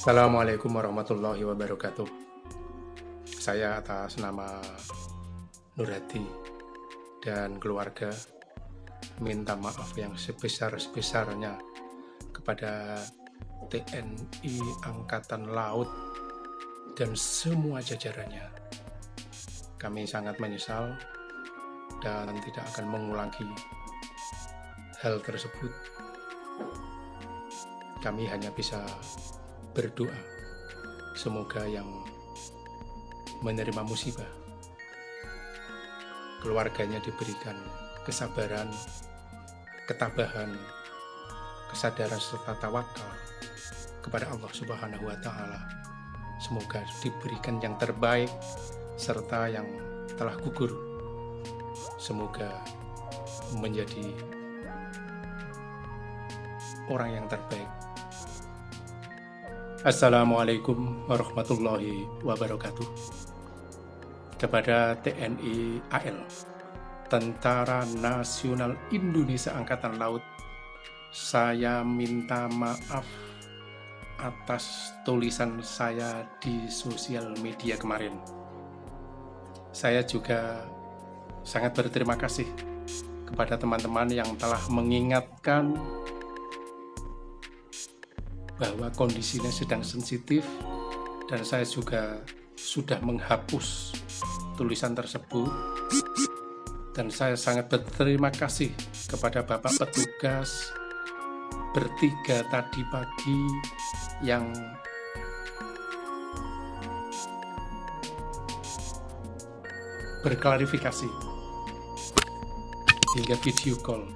Assalamualaikum warahmatullahi wabarakatuh. Saya atas nama Nur Hadi dan keluarga minta maaf yang sebesar-besarnya kepada TNI Angkatan Laut dan semua jajarannya. Kami sangat menyesal dan tidak akan mengulangi hal tersebut. Kami hanya bisa berdoa semoga yang menerima musibah keluarganya diberikan kesabaran, ketabahan, kesadaran serta tawakal kepada Allah Subhanahu wa Ta'ala. Semoga diberikan yang terbaik, serta yang telah gugur semoga menjadi orang yang terbaik. Assalamualaikum warahmatullahi wabarakatuh. Kepada TNI AL, Tentara Nasional Indonesia Angkatan Laut, saya minta maaf atas tulisan saya di sosial media kemarin. Saya juga sangat berterima kasih kepada teman-teman yang telah mengingatkan bahwa kondisinya sedang sensitif, dan saya juga sudah menghapus tulisan tersebut. Dan saya sangat berterima kasih kepada Bapak petugas bertiga tadi pagi yang berklarifikasi hingga video call.